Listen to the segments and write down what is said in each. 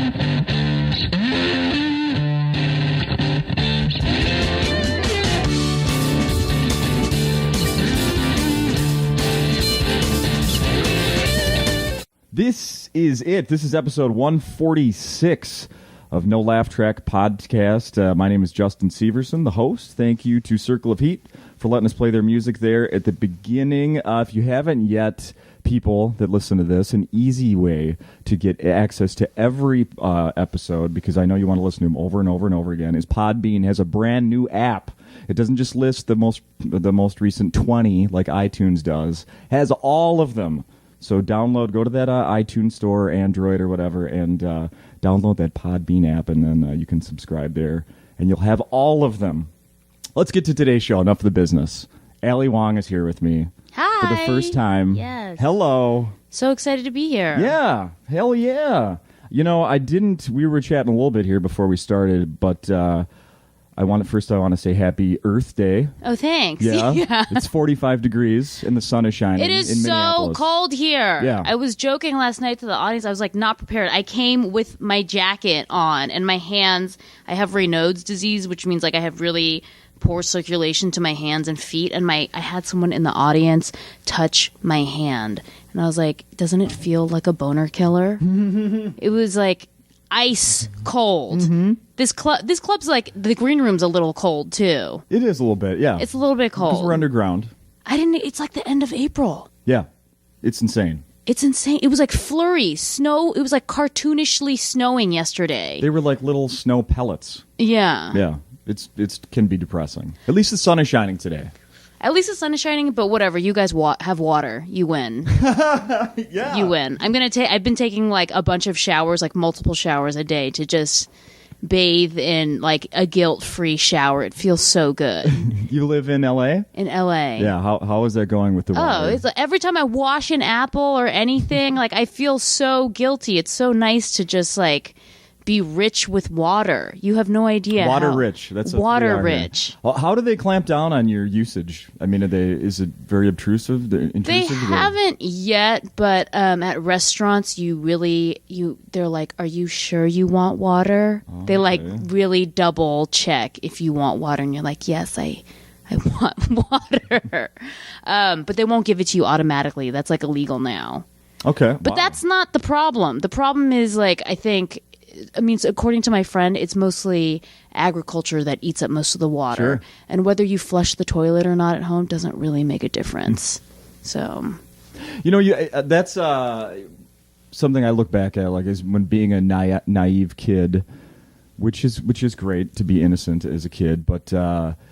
This is it. This is episode 146 of No Laugh Track podcast. My name is Justin Severson, the host. Thank you to Circle of Heat for letting us play their music there at the beginning. If you haven't yet, people that listen to this, an easy way to get access to every episode, because I know you want to listen to them over and over and over again, is Podbean has a brand new app. It doesn't just list the most recent 20 like iTunes does. It has all of them. So go to that iTunes store, Android or whatever, and download that Podbean app, and then you can subscribe there, and you'll have all of them. Let's get to today's show. Enough of the business. Allie Wong is here with me. Hi. For the first time. Yes. Hello. So excited to be here. Yeah. Hell yeah. You know, we were chatting a little bit here before we started, but I want to say happy Earth Day. Oh, thanks. Yeah. It's 45 degrees and the sun is shining. It is in so Minneapolis. cold here. Yeah. I was joking last night to the audience. I was like not prepared. I came with my jacket on and my hands. I have Raynaud's disease, which means like I have really poor circulation to my hands and feet. And I had someone in the audience touch my hand. And I was like, doesn't it feel like a boner killer? It was like ice cold. Mm-hmm. This club's like, the green room's a little cold too. It is a little bit, yeah. It's a little bit cold. Because we're underground. It's like the end of April. Yeah. It's insane. It's insane. It was like flurry, snow. It was like cartoonishly snowing yesterday. They were like little snow pellets. Yeah. Yeah. It can be depressing. At least the sun is shining today. At least the sun is shining, but whatever. You guys have water. You win. Yeah. You win. I've been taking like a bunch of showers, like multiple showers a day to just bathe in like a guilt-free shower. It feels so good. You live in LA? In LA. Yeah. How is that going with the water? Oh, it's like every time I wash an apple or anything, like I feel so guilty. It's so nice to just like be rich with water. You have no idea. Water rich. That's what water we are rich. Well, how do they clamp down on your usage? I mean, is it very obtrusive? They haven't yet, but at restaurants, they're like, "Are you sure you want water?" Oh, they like really double check if you want water, and you're like, "Yes, I want water," but they won't give it to you automatically. That's like illegal now. Okay, but that's not the problem. The problem is like according to my friend, it's mostly agriculture that eats up most of the water. Sure. And whether you flush the toilet or not at home doesn't really make a difference. So, that's something I look back at, like, is when being a naive kid, which is great to be innocent as a kid, but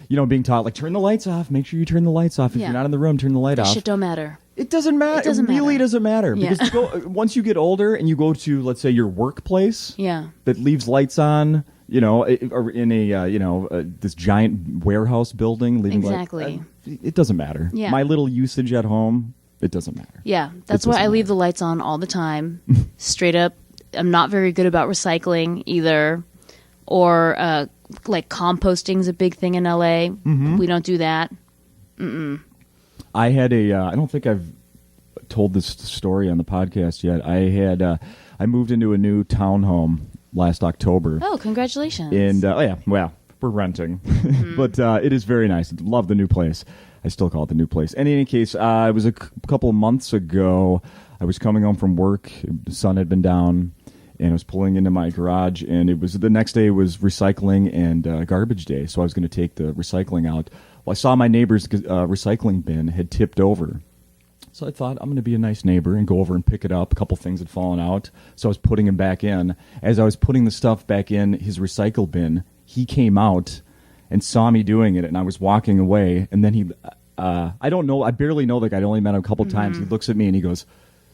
being taught like turn the lights off, make sure you turn the lights off. If you're not in the room, turn the light off. Shit don't matter. It doesn't matter. It really doesn't matter. Because once you get older and you go to, let's say, your workplace that leaves lights on, or in a this giant warehouse building leaving exactly. It doesn't matter. Yeah. My little usage at home, it doesn't matter. Yeah, that's why I leave the lights on all the time. Straight up. I'm not very good about recycling either. Or like composting is a big thing in LA. Mm-hmm. We don't do that. Mm-mm. I had I don't think I've told this story on the podcast yet. I moved into a new townhome last October. Oh, congratulations. And, we're renting. Mm-hmm. But it is very nice. Love the new place. I still call it the new place. And in any case, it was a couple of months ago. I was coming home from work. The sun had been down. And I was pulling into my garage. And it was the next day was recycling and garbage day. So I was going to take the recycling out. Well, I saw my neighbor's recycling bin had tipped over. So I thought, I'm going to be a nice neighbor and go over and pick it up. A couple things had fallen out. So I was putting them back in. As I was putting the stuff back in his recycle bin, he came out and saw me doing it. And I was walking away. And then he, I don't know, I barely know the guy. I only met him a couple times. He looks at me and he goes,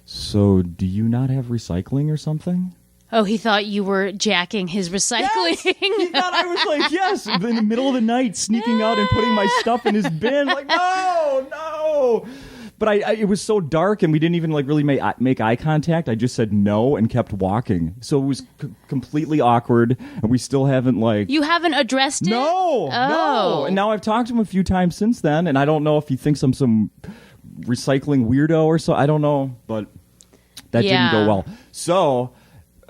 "So do you not have recycling or something?" Oh, he thought you were jacking his recycling. Yes! He thought I was like, yes, in the middle of the night, sneaking out and putting my stuff in his bin. Like, no. But it was so dark, and we didn't even like really make eye contact. I just said no and kept walking. So it was completely awkward, and we still haven't like. You haven't addressed it? No. And now I've talked to him a few times since then, and I don't know if he thinks I'm some recycling weirdo or so. I don't know, but that didn't go well. So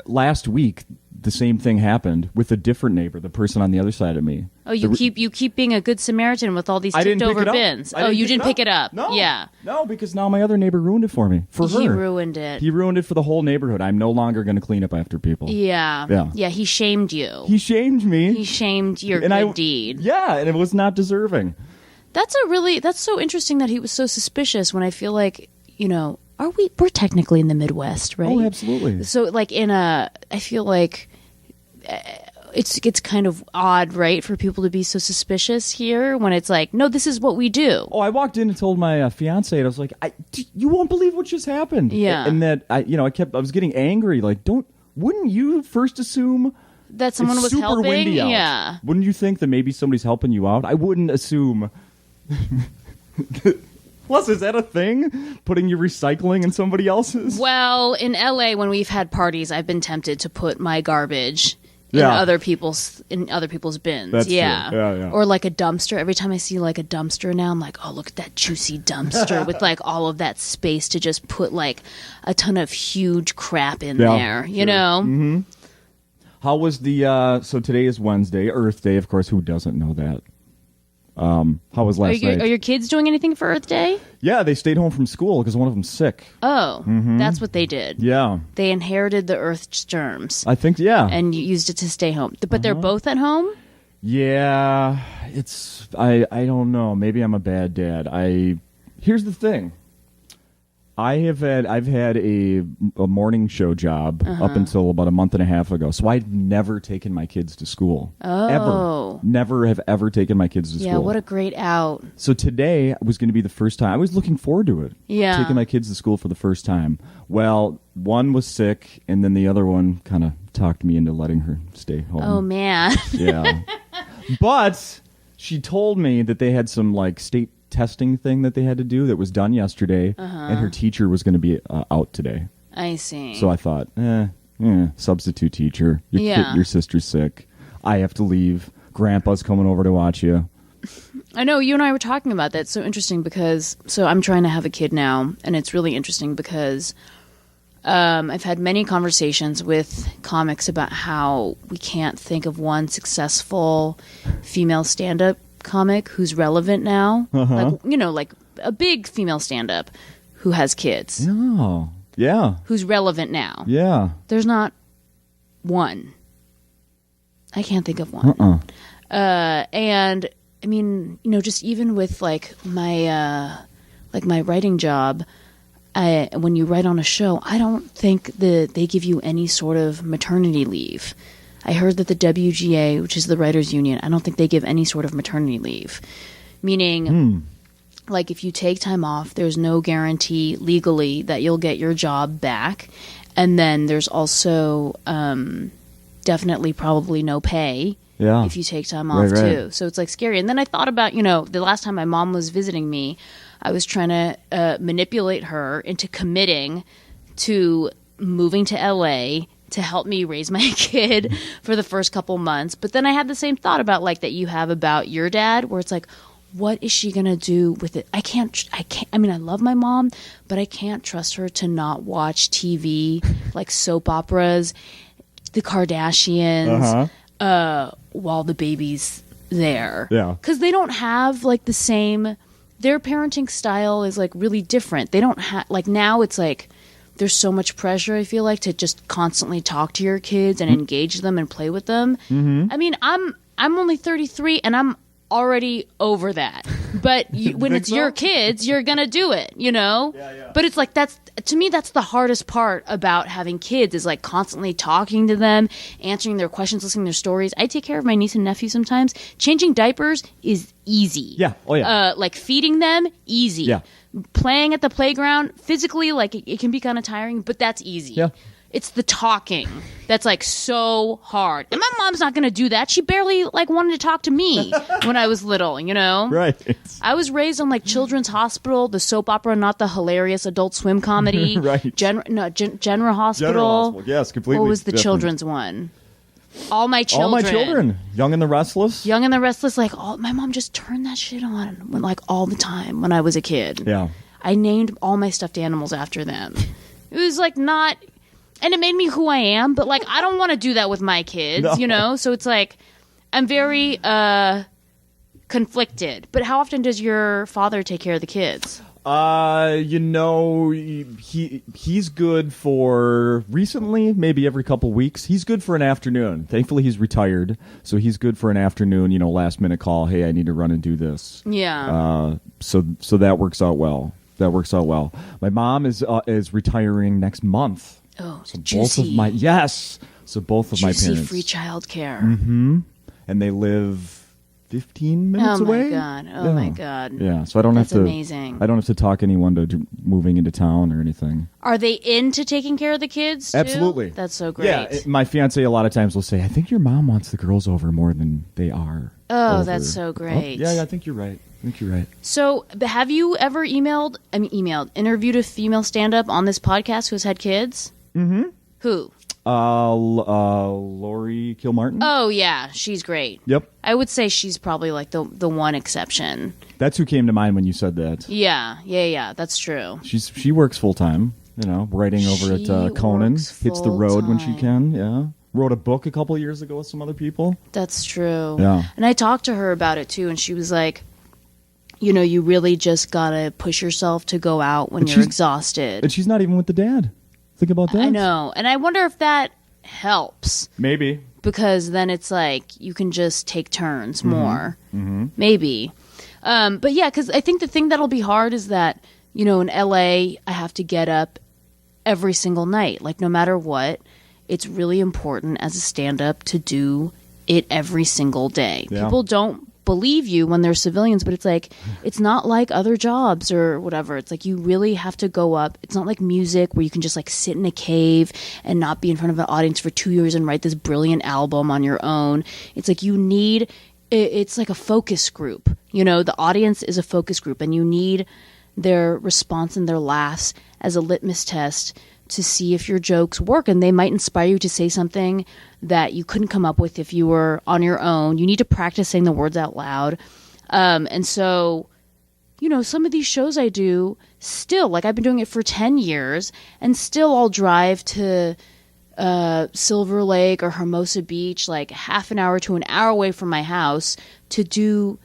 last week, the same thing happened with a different neighbor, the person on the other side of me. Oh, you keep being a good Samaritan with all these I didn't tipped pick over it up. bins. I Oh, you pick didn't pick it up. No. Yeah. No, because now my other neighbor ruined it for me. For her. He ruined it. He ruined it for the whole neighborhood. I'm no longer going to clean up after people. Yeah. Yeah. Yeah, he shamed you. He shamed me. He shamed your good deed. Yeah, and it was not deserving. That's so interesting that he was so suspicious when I feel like, we're technically in the Midwest, right? Oh, absolutely. So like I feel like it's kind of odd, right, for people to be so suspicious here when it's like, no, this is what we do. Oh, I walked in and told my fiance, and I was like, you won't believe what just happened. Yeah. And that I was getting angry. Like, wouldn't you first assume that someone was super helping? Windy out? Yeah. Wouldn't you think that maybe somebody's helping you out? I wouldn't assume. Plus, is that a thing? Putting your recycling in somebody else's? Well, in LA, when we've had parties, I've been tempted to put my garbage in Yeah. other people's bins. That's true. Yeah. Yeah. Or like a dumpster. Every time I see like a dumpster now, I'm like, oh, look at that juicy dumpster with like all of that space to just put like a ton of huge crap in there. You know? Mm-hmm. How was so today is Wednesday, Earth Day, of course. Who doesn't know that? How was last night? Are your kids doing anything for Earth Day? Yeah, they stayed home from school because one of them's sick. Oh, that's what they did. Yeah. They inherited the Earth's germs I think, yeah. and used it to stay home. But they're both at home? Yeah, I don't know. Maybe I'm a bad dad. Here's the thing. I've had a morning show job up until about a month and a half ago. So I'd never taken my kids to school. Oh. Ever. Never have ever taken my kids to school. Yeah, what a great out. So today was going to be the first time. I was looking forward to it. Yeah. Taking my kids to school for the first time. Well, one was sick, and then the other one kind of talked me into letting her stay home. Oh, man. Yeah. But she told me that they had some like state testing thing that they had to do that was done yesterday, and her teacher was going to be out today. I see. So I thought, substitute teacher. Your sister's sick. I have to leave. Grandpa's coming over to watch you. I know, you and I were talking about that. It's so interesting because, I'm trying to have a kid now, and it's really interesting because I've had many conversations with comics about how we can't think of one successful female stand-up comic who's relevant now. Like a big female stand-up who has kids. Oh, yeah. Who's relevant now. Yeah. There's not one. I can't think of one. And I mean, just even with like my writing job, when you write on a show, I don't think that they give you any sort of maternity leave. I heard that the WGA, which is the writers' union, I don't think they give any sort of maternity leave. Meaning, like if you take time off, there's no guarantee legally that you'll get your job back. And then there's also definitely probably no pay if you take time off too. So it's like scary. And then I thought about, the last time my mom was visiting me, I was trying to manipulate her into committing to moving to LA to help me raise my kid for the first couple months. But then I had the same thought about like that you have about your dad, where it's like, what is she going to do with it? I can't, I mean, I love my mom, but I can't trust her to not watch TV, like soap operas, the Kardashians, while the baby's there. Yeah. Because they don't have like the same, their parenting style is like really different. They don't have, like now it's like, there's so much pressure, I feel like, to just constantly talk to your kids and engage them and play with them. I mean, I'm only 33 and I'm already over that. But when it's your kids, you're going to do it, Yeah. But it's like to me, that's the hardest part about having kids is like constantly talking to them, answering their questions, listening to their stories. I take care of my niece and nephew sometimes. Changing diapers is easy. Yeah. Oh, yeah. Like feeding them, easy. Yeah. Playing at the playground, physically, like it can be kind of tiring, but that's easy. Yeah. It's the talking that's like so hard. And my mom's not going to do that. She barely like wanted to talk to me when I was little, Right. I was raised on like Children's Hospital, the soap opera, not the hilarious Adult Swim comedy. Right. General Hospital. General Hospital. Yes, completely. What was the different. children's one? All My Children. All My Children. Young and the Restless. Young and the Restless. Like my mom just turned that shit on like all the time when I was a kid. Yeah. I named all my stuffed animals after them. It was like not... And it made me who I am, but like I don't want to do that with my kids, No. you know? So it's like I'm very conflicted. But how often does your father take care of the kids? He's good for recently, maybe every couple weeks. He's good for an afternoon. Thankfully, he's retired, so he's good for an afternoon. Last minute call. Hey, I need to run and do this. Yeah. So that works out well. My mom is retiring next month. Oh, So juicy. both of my Juicy parents. free childcare. And they live 15 minutes Oh away. my god! Oh my god! Yeah, so I don't That's have to. amazing. I don't have to talk anyone to moving into town or anything. Are they into taking care of the kids? Too? Absolutely. That's so great. Yeah, my fiance a lot of times will say, "I think your mom wants the girls over more than they are." Oh, over." that's so great. Yeah, I think you're right. So, have you ever interviewed a female stand-up on this podcast who has had kids? Mm-hmm. Who? Lori Kilmartin. Oh yeah, she's great. Yep, I would say she's probably like the one exception. that's who came to mind when you said that. Yeah. That's true. She works full time. Writing over She at Conan. works Hits the road when she full-time. can. Yeah, wrote a book a couple years ago with some other people. That's true. Yeah. And I talked to her about it too, and she was like, you really just gotta push yourself to go out when And you're she's- exhausted. And she's not even with the dad. Think about that. I know, and I wonder if that helps. Maybe. Because then it's like you can just take turns more. Mm-hmm. Maybe. But yeah, because I think the thing that'll be hard is that, in LA, I have to get up every single night. Like, no matter what, it's really important as a stand-up to do it every single day. Yeah. People don't believe you when they're civilians, but it's like, it's not like other jobs or whatever. It's like you really have to go up. It's not like music where you can just like sit in a cave and not be in front of an audience for 2 years and write this brilliant album on your own. It's like it's like a focus group. The audience is a focus group, and you need their response and their laughs as a litmus test to see if your jokes work, and they might inspire you to say something that you couldn't come up with if you were on your own. You need to practice saying the words out loud. And so, some of these shows I do still, like I've been doing it for 10 years, and still I'll drive to Silver Lake or Hermosa Beach, like half an hour to an hour away from my house, to do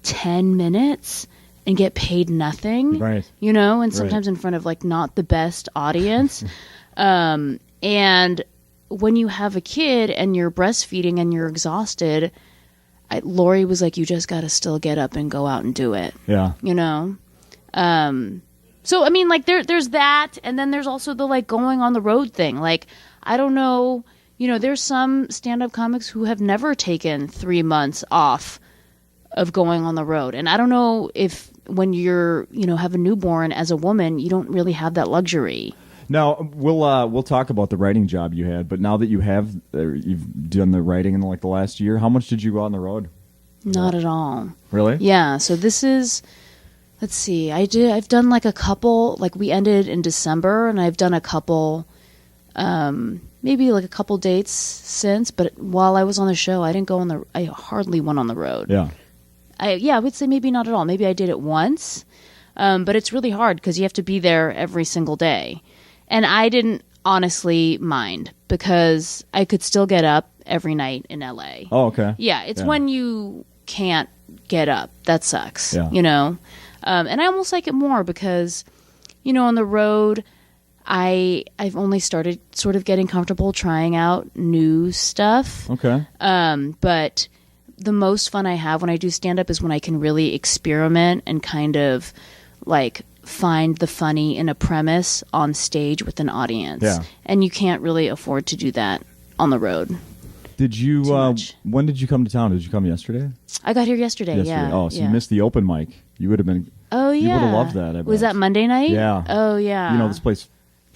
10 minutes and get paid nothing. Right. And sometimes in front of like not the best audience. And when you have a kid and you're breastfeeding and you're exhausted, Lori was like, you just got to still get up and go out and do it. Yeah. So I mean, like there's that, and then there's also the like going on the road thing. Like, I don't know, there's some stand-up comics who have never taken 3 months off of going on the road, and I don't know if when you're have a newborn as a woman, you don't really have that luxury. Now we'll talk about the writing job you had, but now that you've done the writing in like the last year, how much did you go on the road? Not at all. Really? Yeah. So this is, let's see. I've done like a couple. Like we ended in December, and I've done a couple, maybe like a couple dates since. But while I was on the show, I hardly went on the road. Yeah. I would say maybe not at all. Maybe I did it once, but it's really hard because you have to be there every single day. And I didn't honestly mind because I could still get up every night in LA. Oh, okay. Yeah, it's when you can't get up that sucks. Yeah. And I almost like it more because, on the road, I've only started sort of getting comfortable trying out new stuff. Okay. But the most fun I have when I do stand-up is when I can really experiment and kind of like find the funny in a premise on stage with an audience. Yeah. And you can't really afford to do that on the road. Did you? Too much. When did you come to town? Did you come yesterday? I got here yesterday. Yeah. Oh, so yeah. you missed the open mic. You would have been. Oh yeah. You would have loved that. I Was bet. that Monday night? Yeah. Oh yeah. This place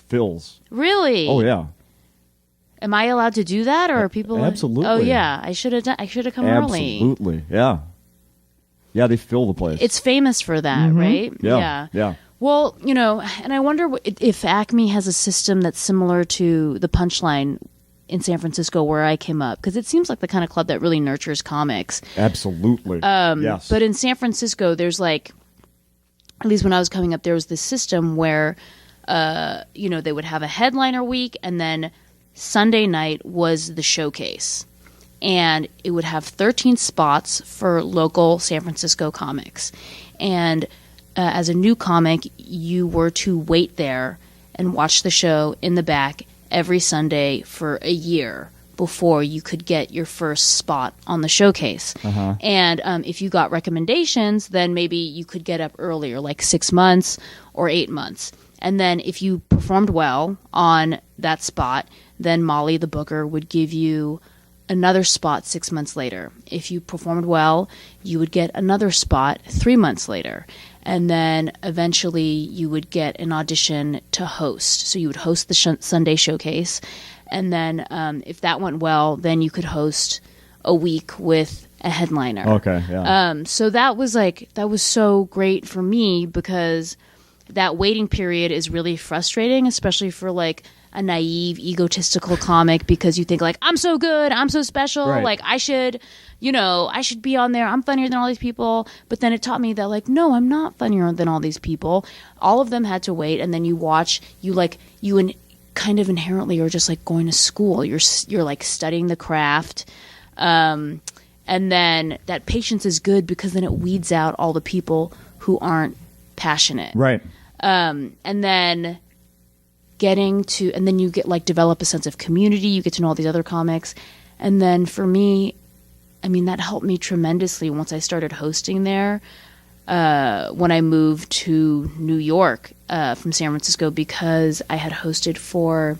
fills. Really? Oh yeah. Am I allowed to do that, or are people? Absolutely. Oh yeah. I should have come early. Absolutely. Yeah. Yeah, they fill the place. It's famous for that, right? Yeah. Yeah. Well, and I wonder if Acme has a system that's similar to the Punchline in San Francisco where I came up, because it seems like the kind of club that really nurtures comics. Absolutely. Yes. But in San Francisco, there's like, at least when I was coming up, there was this system where they would have a headliner week, and then Sunday night was the showcase. And it would have 13 spots for local San Francisco comics. And as a new comic, you were to wait there and watch the show in the back every Sunday for a year before you could get your first spot on the showcase. And if you got recommendations, then maybe you could get up earlier, like 6 months or 8 months. And then if you performed well on that spot, then Molly, the booker, would give you another spot 6 months later. If you performed well, you would get another spot 3 months later. And then eventually you would get an audition to host. So you would host the Sunday showcase. And then if that went well, then you could host a week with a headliner. Okay, yeah. So that was so great for me, because that waiting period is really frustrating, especially for like a naive, egotistical comic, because you think like, I'm so good, I'm so special, right. Like I should be on there, I'm funnier than all these people. But then it taught me that like, no, I'm not funnier than all these people. All of them had to wait, and then you watch, kind of inherently are just like going to school. You're like studying the craft. And then that patience is good, because then it weeds out all the people who aren't passionate. Right. And then you get like develop a sense of community. You get to know all these other comics. And then for me, I mean, that helped me tremendously once I started hosting there. When I moved to New York from San Francisco, because I had hosted for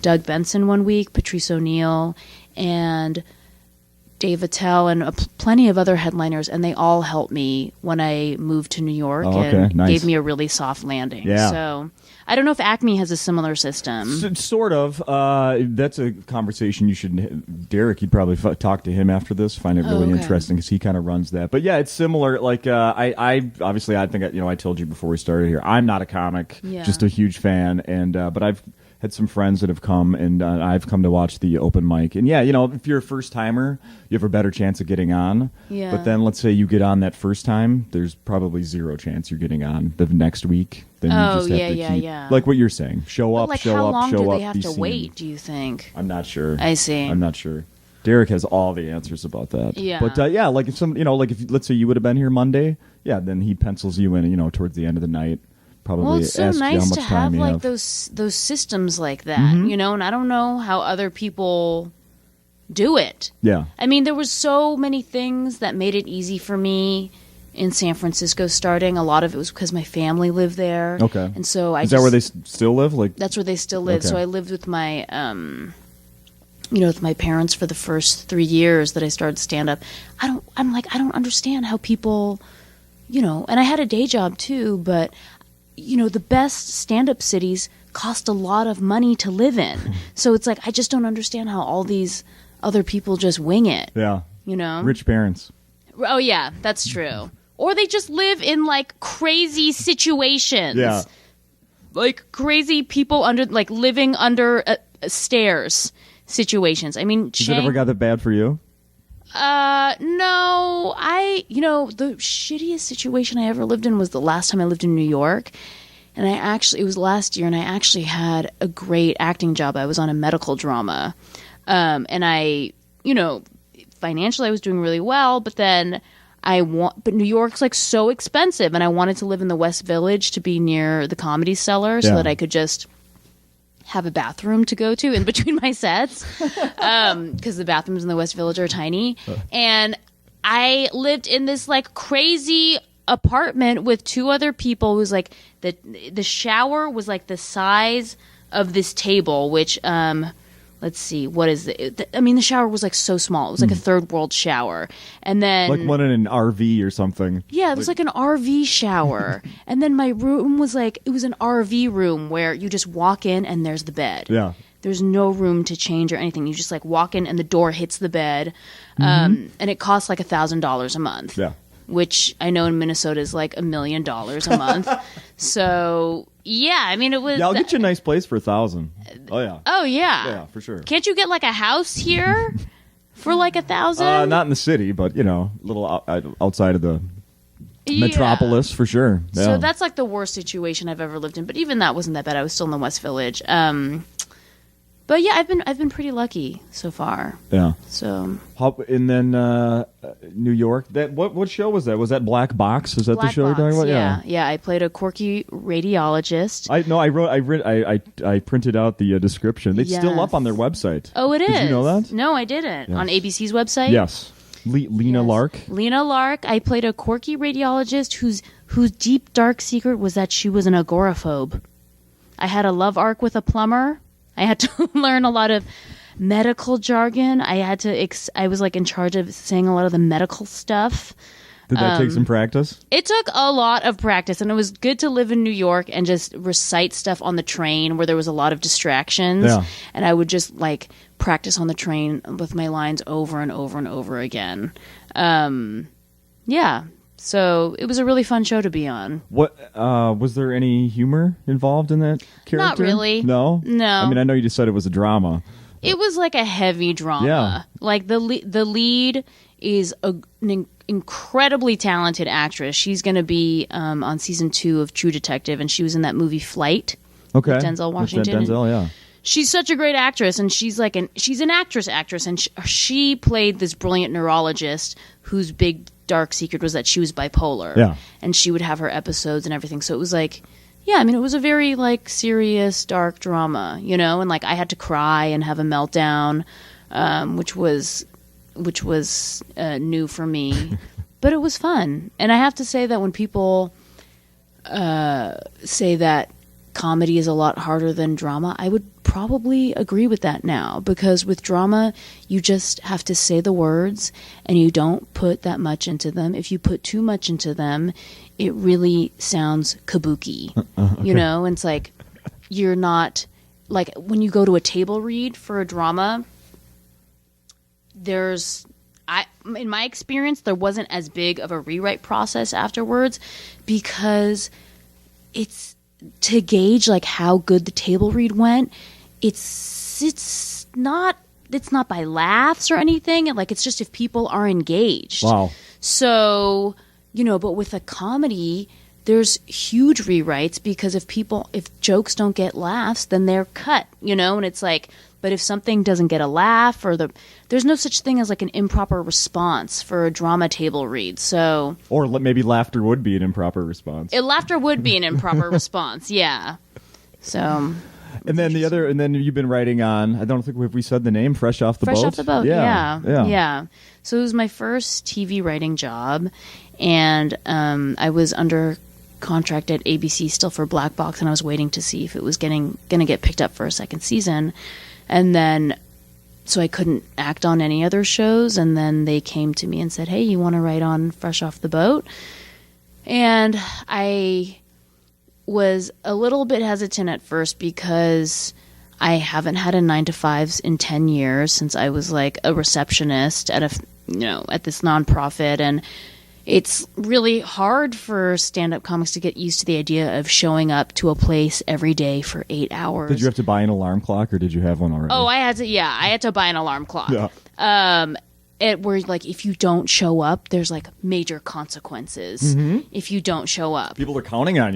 Doug Benson one week, Patrice O'Neill, and Dave Attell, and plenty of other headliners, and they all helped me when I moved to New York and nice. gave me a really soft landing. Yeah. So I don't know if Acme has a similar system. Sort of. That's a conversation you should. Derek, you'd probably talk to him after this. Find it really interesting, because he kind of runs that. But yeah, it's similar. Like I obviously, I think I told you before we started here, I'm not a comic, just a huge fan, and but I've had some friends that have come, and I've come to watch the open mic. And yeah, if you're a first timer, you have a better chance of getting on. Yeah. But then let's say you get on that first time, there's probably zero chance you're getting on the next week. Then you just have to keep, like what you're saying, show up, show up, show up. How long do they be have to seen. wait, do you think? I'm not sure. I see. I'm not sure. Derek has all the answers about that. Yeah. But like if if let's say you would have been here Monday, then he pencils you in, towards the end of the night. Probably well, it's so ask you how nice much to time have you like have. those systems like that, and I don't know how other people do it. Yeah. I mean, there was so many things that made it easy for me in San Francisco starting. A lot of it was because my family lived there. Okay. And so Is that where they still live? Like that's where they still live. Okay. So I lived with my with my parents for the first 3 years that I started stand up. I don't understand how people, and I had a day job too, but the best stand-up cities cost a lot of money to live in. So it's like, I just don't understand how all these other people just wing it. Yeah. Rich parents. Oh, yeah, that's true. Or they just live in, like, crazy situations. Yeah. Like, crazy people living under stairs situations. I mean, Has it ever got that bad for you? No, the shittiest situation I ever lived in was the last time I lived in New York. And it was last year, and I actually had a great acting job. I was on a medical drama. And I, financially I was doing really well, but then but New York's like so expensive, and I wanted to live in the West Village to be near the Comedy Cellar so that I could just have a bathroom to go to in between my sets, because the bathrooms in the West Village are tiny. And I lived in this like crazy apartment with 2 other people. It was like the shower was like the size of this table, which let's see, what is it? I mean, the shower was like so small. It was like a third world shower. And then like one in an RV or something. Yeah, it was like an RV shower. And then my room was like, it was an RV room where you just walk in and there's the bed. Yeah. There's no room to change or anything. You just like walk in and the door hits the bed. And it costs like $1,000 a month. Yeah. Which I know in Minnesota is like $1 million a month. So yeah, I mean it was. Yeah, I'll get you a nice place for $1,000. Oh yeah. Oh yeah. Yeah, for sure. Can't you get like a house here for like $1,000? Not in the city, but a little outside of the Metropolis for sure. Yeah. So that's like the worst situation I've ever lived in. But even that wasn't that bad. I was still in the West Village. But yeah, I've been pretty lucky so far. Yeah. So. And then New York. That what show was that? Was that Black Box? Is that Black the show Box, you're talking about? Yeah. I played a quirky radiologist. I printed out the description. It's still up on their website. Oh, it is. Did you know that? No, I didn't. Yes. On ABC's website. Yes. Lena Lark. Lena Lark. I played a quirky radiologist whose deep dark secret was that she was an agoraphobe. I had a love arc with a plumber. I had to learn a lot of medical jargon. I was like in charge of saying a lot of the medical stuff. Did that take some practice? It took a lot of practice, and it was good to live in New York and just recite stuff on the train where there was a lot of distractions. Yeah. And I would just like practice on the train with my lines over and over and over again. Yeah. So it was a really fun show to be on. What was there any humor involved in that character? Not really. No? No. I mean, I know you just said it was a drama. It was like a heavy drama. Yeah. Like the lead is an incredibly talented actress. She's going to be on season 2 of True Detective, and she was in that movie Flight. Okay. With Denzel Washington. Denzel, yeah. She's such a great actress, and she's an actress, and she played this brilliant neurologist whose big dark secret was that she was bipolar. Yeah. And she would have her episodes and everything. So it was like, yeah, I mean, it was a very like serious, dark drama, you know, and like I had to cry and have a meltdown, which was new for me, but it was fun. And I have to say that when people say that comedy is a lot harder than drama, I would probably agree with that now, because with drama you just have to say the words and you don't put that much into them. If you put too much into them, it really sounds kabuki. Okay. You know, and it's like you're not like when you go to a table read for a drama, in my experience, there wasn't as big of a rewrite process afterwards, because it's to gauge like how good the table read went. It's not by laughs or anything. Like it's just if people are engaged. Wow. So, you know, but with a comedy, there's huge rewrites, because if jokes don't get laughs, then they're cut, you know, and it's like, but if something doesn't get a laugh there's no such thing as like an improper response for a drama table read. So, or maybe laughter would be an improper response. Laughter would be an improper response. Yeah. So. And then and then you've been writing on, I don't think we said the name, Fresh Off the Boat. Fresh Off the Boat. Yeah. So it was my first TV writing job, and I was under contract at ABC still for Black Box, and I was waiting to see if it was going to get picked up for a second season. And then, so I couldn't act on any other shows, and then they came to me and said, hey, you want to write on Fresh Off the Boat? And I was a little bit hesitant at first, because I haven't had a 9-to-5 in 10 years since I was like a receptionist at this nonprofit, and it's really hard for stand-up comics to get used to the idea of showing up to a place every day for 8 hours. Did you have to buy an alarm clock, or did you have one already? Oh, I had to buy an alarm clock. Yeah. Where like if you don't show up, there's like major consequences. Mm-hmm. If you don't show up, people are counting on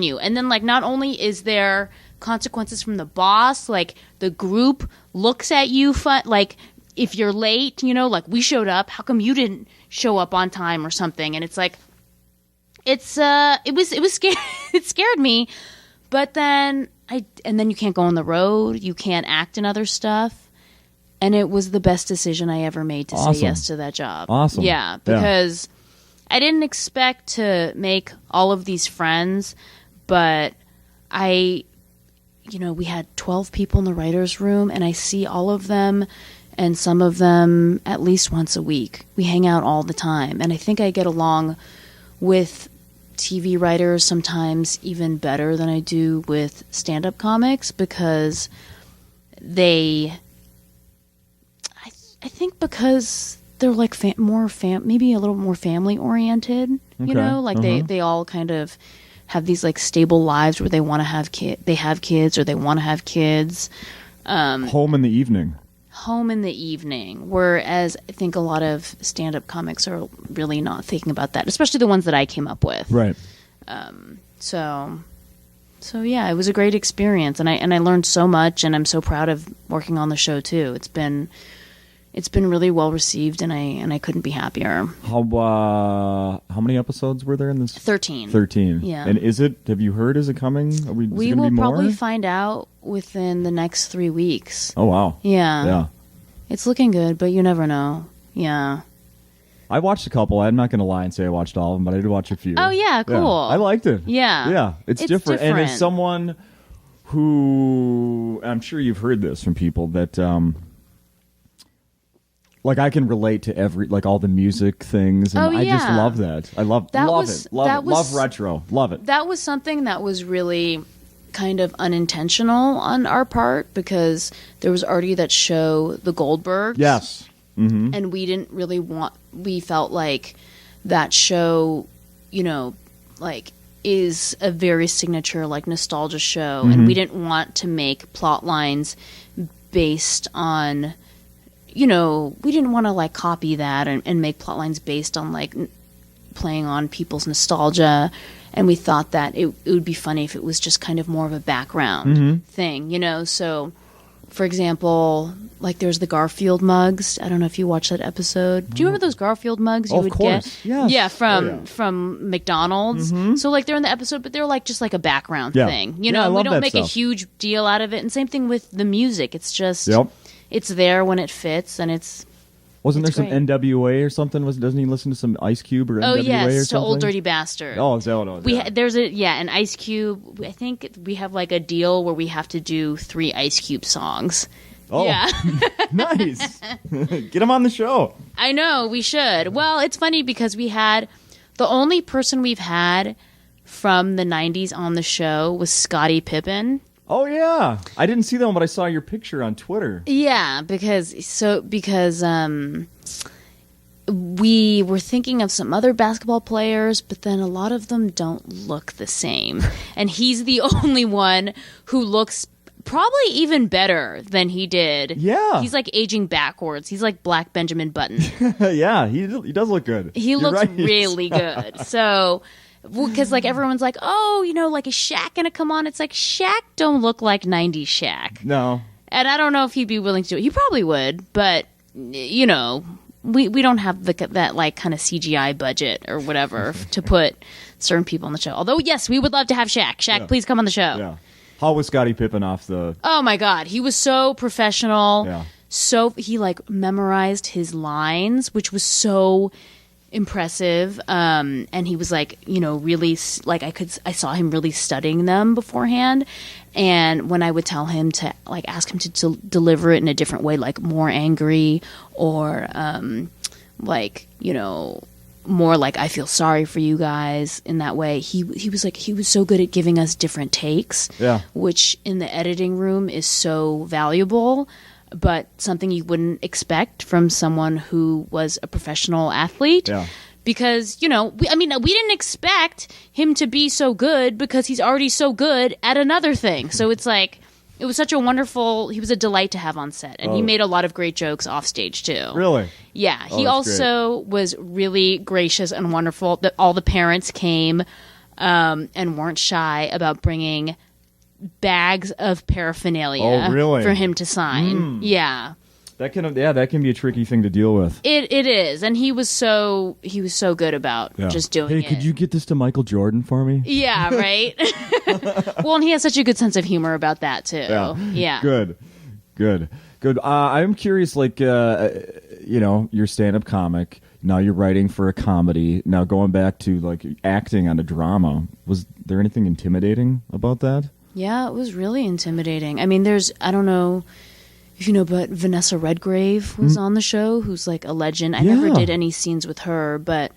you. And then like not only is there consequences from the boss, like the group looks at you like if you're late, you know, like we showed up, how come you didn't show up on time or something? And it's like it was scary. It scared me. But then you can't go on the road, you can't act in other stuff. And it was the best decision I ever made to say yes to that job. Awesome. Yeah, because I didn't expect to make all of these friends, but we had 12 people in the writer's room, and I see all of them, and some of them at least once a week. We hang out all the time, and I think I get along with TV writers sometimes even better than I do with stand-up comics, because I think because they're like maybe a little more family oriented, you know, like they all kind of have these like stable lives where they want to have kids, or they want to have kids. Home in the evening. home in the evening, whereas I think a lot of stand-up comics are really not thinking about that, especially the ones that I came up with. Right. So yeah, it was a great experience, and I learned so much, and I'm so proud of working on the show too. It's been really well received, and I couldn't be happier. How many episodes were there in this? 13. 13. Yeah. And have you heard, is it coming? We will probably find out within the next 3 weeks. Oh, wow. Yeah. Yeah. It's looking good, but you never know. Yeah. I watched a couple. I'm not going to lie and say I watched all of them, but I did watch a few. Oh, yeah, cool. Yeah. I liked it. Yeah. Yeah, it's different. And as someone who, I'm sure you've heard this from people, that like I can relate to all the music things, and I just love that. I love retro. Love it. That was something that was really kind of unintentional on our part, because there was already that show, The Goldbergs. Yes. Mm-hmm. And we felt like that show, is a very signature, nostalgia show. Mm-hmm. And we didn't want to make plot lines based on, we didn't want to copy that and make plot lines based on playing on people's nostalgia. And we thought that it would be funny if it was just kind of more of a background thing, So, for example, there's the Garfield mugs. I don't know if you watched that episode. Do you remember those Garfield mugs you would get? Yes. Yeah, from McDonald's. So they're in the episode, but they're just a background thing. We don't make a huge deal out of it. And same thing with the music. It's just it's there when it fits, and Wasn't there some NWA or something? Doesn't he listen to some Ice Cube or NWA or something? To Old Dirty Bastard. Oh, is that what it was? There's an Ice Cube. I think we have a deal where we have to do 3 Ice Cube songs. Oh, yeah. Nice. Get him on the show. I know, we should. Well, it's funny because the only person we've had from the 90s on the show was Scottie Pippen. Oh, yeah. I didn't see that one, but I saw your picture on Twitter. Yeah, because we were thinking of some other basketball players, but then a lot of them don't look the same. And he's the only one who looks probably even better than he did. Yeah. He's aging backwards. He's like Black Benjamin Button. Yeah, he does look good. He looks really good. So, because everyone's oh, is Shaq going to come on? It's Shaq don't look like 90s Shaq. No. And I don't know if he'd be willing to do it. He probably would, but, we don't have that kind of CGI budget or whatever to put certain people on the show. Although, yes, we would love to have Shaq. Shaq, please come on the show. Yeah. How was Scottie Pippen off the... Oh, my God. He was so professional. Yeah. So he, memorized his lines, which was so impressive. And he was, really... I saw him really studying them beforehand. And when I would tell him to, ask him to deliver it in a different way, more angry or, more I feel sorry for you guys in that way. He was so good at giving us different takes, which in the editing room is so valuable, but something you wouldn't expect from someone who was a professional athlete. Yeah. Because, we didn't expect him to be so good because he's already so good at another thing. So it's it was such a wonderful, he was a delight to have on set. And he made a lot of great jokes off stage, too. Really? Yeah. He also was really gracious and wonderful. All the parents came and weren't shy about bringing bags of paraphernalia for him to sign. Yeah. That can be a tricky thing to deal with. It is, and he was so good about just doing it. Hey, could you get this to Michael Jordan for me? Yeah, right. Well, and he has such a good sense of humor about that too. Yeah. Good. I'm curious, you're stand-up comic. Now you're writing for a comedy. Now going back to acting on a drama. Was there anything intimidating about that? Yeah, it was really intimidating. I mean, I don't know if you know, but Vanessa Redgrave was on the show, who's a legend. I never did any scenes with her, but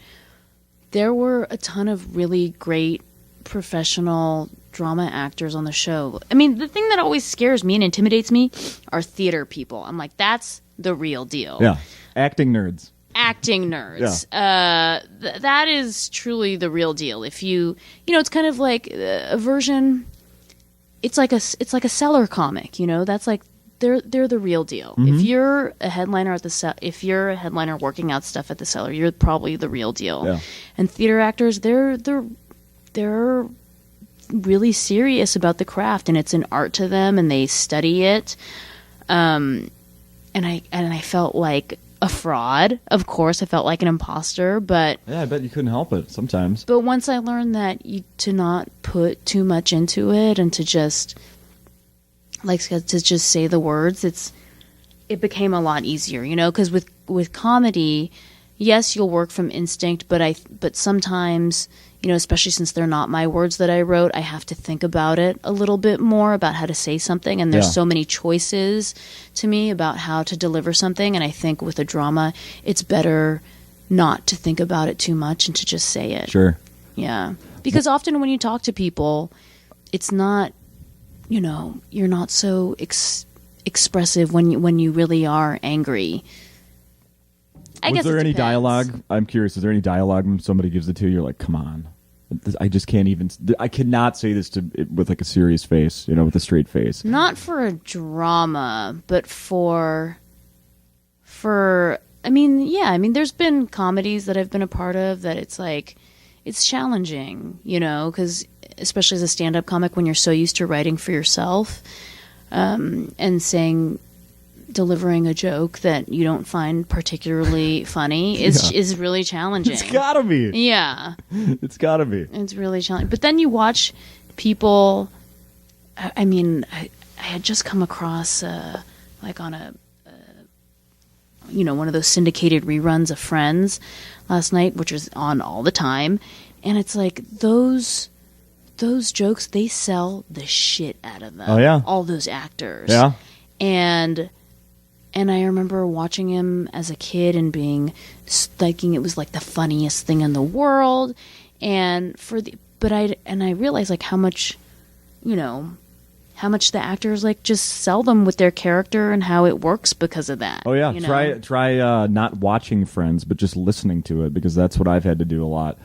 there were a ton of really great professional drama actors on the show. I mean, the thing that always scares me and intimidates me are theater people. I'm that's the real deal. Yeah. Acting nerds. Yeah. That is truly the real deal. If it's kind of like a version. It's like a cellar comic. That's they're the real deal. If you're a headliner at the if you're a headliner working out stuff at the Cellar, you're probably the real deal. Yeah. And theater actors, they're really serious about the craft, and it's an art to them, and they study it. And I felt like a fraud. Of course, I felt like an imposter, but Yeah, I bet you couldn't help it sometimes. But once I learned that to not put too much into it and to just say the words, it became a lot easier, because with comedy, yes, you'll work from instinct, but sometimes, especially since they're not my words that I wrote, I have to think about it a little bit more about how to say something, and there's so many choices to me about how to deliver something, and I think with a drama, it's better not to think about it too much and to just say it. Sure. Yeah. Because often when you talk to people, it's not, you're not so expressive when you really are angry. Was there any dialogue? I'm curious. Is there any dialogue when somebody gives it to you? You're like, come on. I just can't even. I cannot say this with like a serious face, with a straight face. Not for a drama, but for. I mean, there's been comedies that I've been a part of that it's like, it's challenging, because especially as a stand-up comic, when you're so used to writing for yourself, and delivering a joke that you don't find particularly funny is really challenging. It's gotta be. Yeah. It's gotta be. It's really challenging. But then you watch people. I mean, I had just come across like on a one of those syndicated reruns of Friends last night, which was on all the time, and it's like those jokes, they sell the shit out of them. Oh yeah. All those actors. Yeah. And I remember watching him as a kid and thinking it was like the funniest thing in the world. And I realized like how much the actors like just sell them with their character and how it works because of that. Oh yeah. Try not watching Friends, but just listening to it, because that's what I've had to do a lot.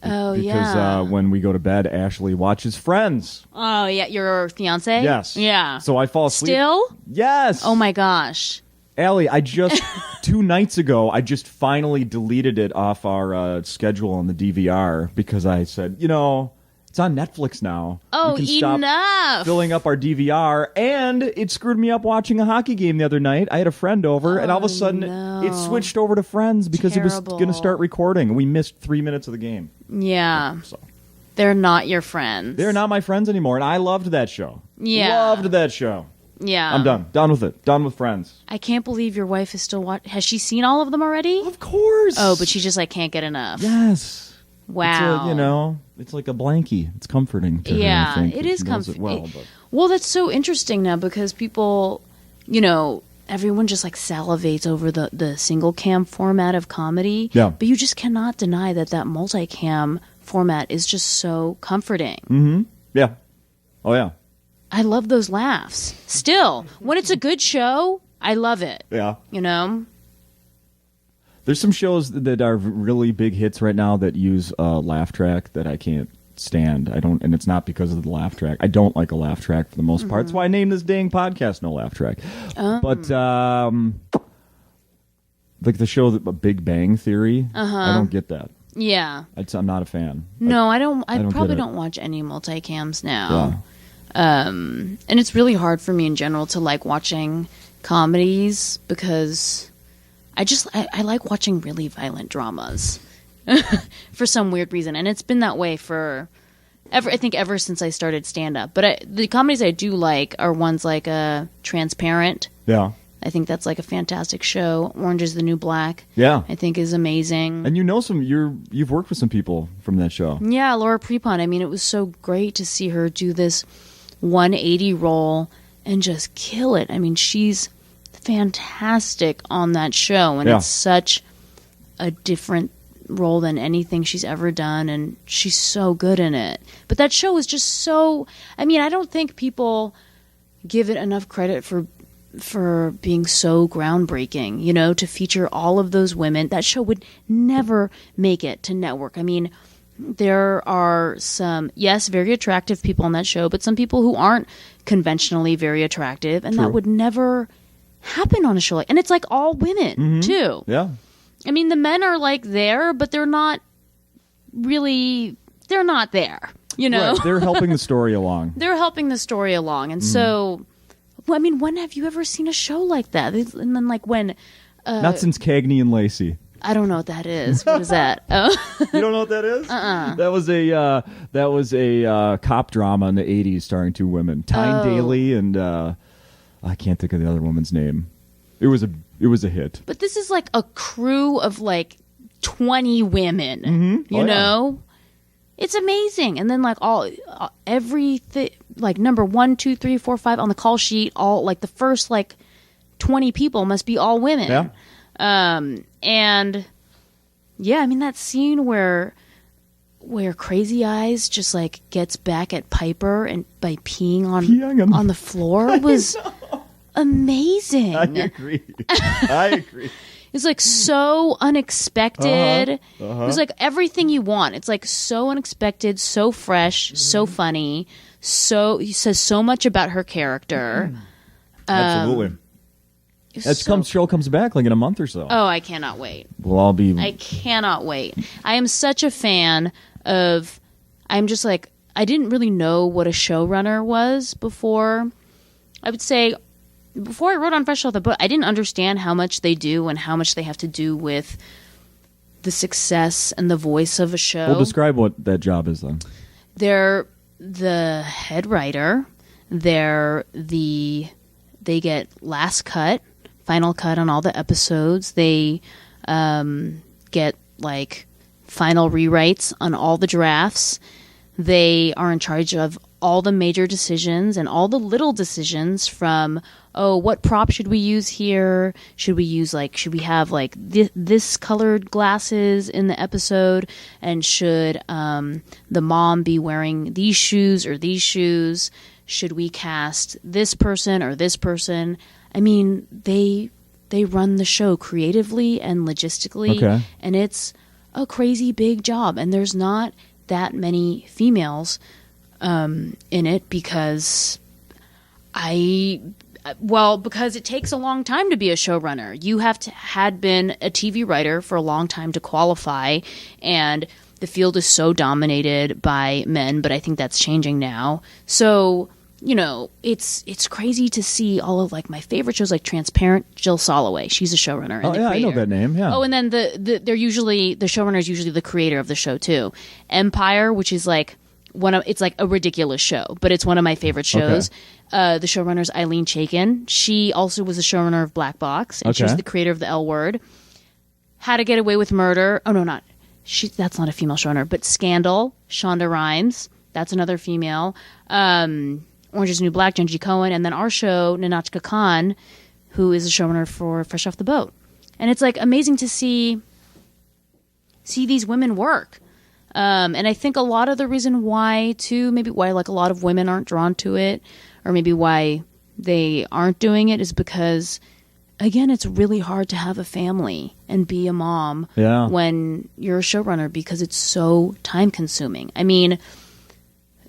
Oh, because when we go to bed, Ashley watches Friends. Oh, yeah. Your fiance? Yes. Yeah. So I fall asleep. Still? Yes. Oh, my gosh. Allie, I just, 2 nights ago, I just finally deleted it off our schedule on the DVR because I said, it's on Netflix now. Oh, we can enough. Stop filling up our DVR, and it screwed me up watching a hockey game the other night. I had a friend over, and all of a sudden, it switched over to Friends because it was going to start recording, and we missed 3 minutes of the game. Yeah. So. They're not your friends. They're not my friends anymore, and I loved that show. Yeah. Loved that show. Yeah. I'm done. Done with it. Done with Friends. I can't believe your wife is still watching. Has she seen all of them already? Of course. Oh, but she just like can't get enough. Yes. Wow. It's like a blankie. It's comforting to her, I think, it is comforting. Well, that's so interesting now because people, everyone just like salivates over the single cam format of comedy. Yeah. But you just cannot deny that multicam format is just so comforting. Mm-hmm. Yeah. Oh, yeah. I love those laughs. Still, when it's a good show, I love it. Yeah. There's some shows that are really big hits right now that use a laugh track that I can't stand. And it's not because of the laugh track. I don't like a laugh track for the most part. That's why I named this dang podcast No Laugh Track. But like the show Big Bang Theory, I don't get that. Yeah. I'm not a fan. No, I don't. I probably don't watch any multicams now. Yeah. And it's really hard for me in general to like watching comedies because I like watching really violent dramas for some weird reason, and it's been that way ever since I started stand up. But the comedies I do like are ones like Transparent. Yeah. I think that's like a fantastic show. Orange is the New Black. Yeah. I think is amazing. And you've worked with some people from that show. Yeah, Laura Prepon. I mean, it was so great to see her do this 180 role and just kill it. I mean, she's fantastic on that show, and it's such a different role than anything she's ever done, and she's so good in it. But that show is just so... I mean, I don't think people give it enough credit for being so groundbreaking, to feature all of those women. That show would never make it to network. I mean, there are some, yes, very attractive people on that show, but some people who aren't conventionally very attractive, and True. that would never happen on a show and it's like all women too. Yeah. I mean, the men are like there, but they're not there, you know? Right. They're helping the story along. They're helping the story along. And so, well, I mean, when have you ever seen a show like that? And then like when... Not since Cagney and Lacey. I don't know what that is. What is that? Oh. You don't know what that is? That was a cop drama in the 80s starring two women, Tyne Daly and I can't think of the other woman's name. It was a hit. But this is like a crew of like 20 women. You know? It's amazing. And then like everything, like number 1, 2, 3, 4, 5 on the call sheet, all like the first like 20 people must be all women. Yeah. And yeah, I mean that scene where Crazy Eyes just like gets back at Piper and by peeing on the floor was amazing. I agree. It's like so unexpected. It was like everything you want. It's like so unexpected, so fresh, so funny. So he says so much about her character. Absolutely. Show comes back like in a month or so. Oh, I cannot wait. I cannot wait. I am such a fan of... I'm just like... I didn't really know what a showrunner was before. I would say... Before I wrote on Fresh Off the Boat, I didn't understand how much they do and how much they have to do with the success and the voice of a show. Well, describe what that job is then. They're the head writer. They get last cut, final cut on all the episodes. They get like final rewrites on all the drafts. They are in charge of all the major decisions and all the little decisions from, what prop should we use here? Should we have like this colored glasses in the episode? And should the mom be wearing these shoes or these shoes? Should we cast this person or this person? I mean, they run the show creatively and logistically, and it's a crazy big job. And there's not that many females in it because it takes a long time to be a showrunner. You had been a TV writer for a long time to qualify, and the field is so dominated by men, but I think that's changing now. So, you know, it's crazy to see all of like my favorite shows like Transparent. Jill Soloway, she's a showrunner. And I know that name. Yeah. Oh, and then the showrunner is usually the creator of the show too. Empire, which is like it's like a ridiculous show, but it's one of my favorite shows. The showrunner is Eileen Chaikin. She also was the showrunner of Black Box, and she's the creator of The L Word. How to Get Away with Murder. Oh no, that's not a female showrunner, but Scandal. Shonda Rhimes, that's another female. Orange is the New Black, Jenji Cohen, and then our show, Ninachka Khan, who is a showrunner for Fresh Off the Boat. And it's like amazing to see these women work. And I think a lot of the reason why too, maybe why like a lot of women aren't drawn to it, or maybe why they aren't doing it, is because again, it's really hard to have a family and be a mom when you're a showrunner because it's so time consuming. I mean,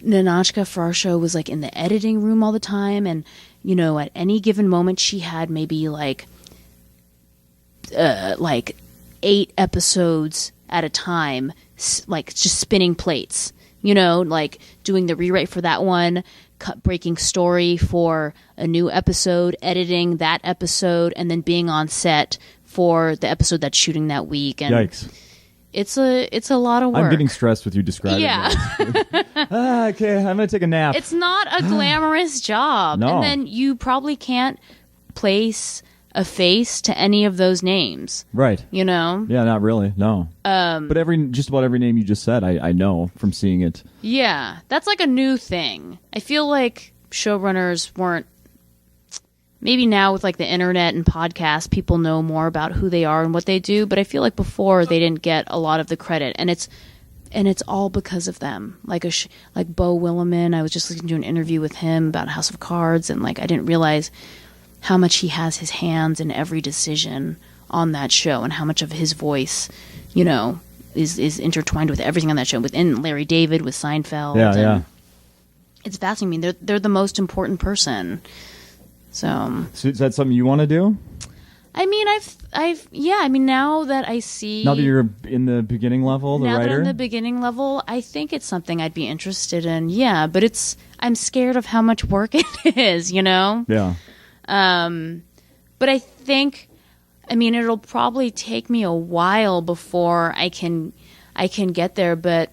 Ninachka for our show was like in the editing room all the time, and you know, at any given moment she had maybe like 8 episodes at a time, like just spinning plates, you know, like doing the rewrite for that one, breaking story for a new episode, editing that episode, and then being on set for the episode that's shooting that week. And yikes. It's a lot of work. I'm getting stressed with you describing that. Okay, I'm going to take a nap. It's not a glamorous job. No. And then you probably can't place a face to any of those names. Right. You know? Yeah, not really. No. But just about every name you just said, I know from seeing it. Yeah. That's like a new thing. I feel like showrunners weren't... Maybe now with like the internet and podcasts, people know more about who they are and what they do. But I feel like before they didn't get a lot of the credit, and it's all because of them. Like like Beau Willimon, I was just listening to an interview with him about House of Cards, and like I didn't realize how much he has his hands in every decision on that show, and how much of his voice, you know, is intertwined with everything on that show, within Larry David, with Seinfeld. Yeah. It's fascinating. I mean, they're the most important person. So is that something you want to do? I mean, I mean, now that I see... Now that you're in the beginning level, the now writer? Now that I'm in the beginning level, I think it's something I'd be interested in, yeah. But I'm scared of how much work it is, you know? Yeah. But I think, I mean, it'll probably take me a while before I can get there. But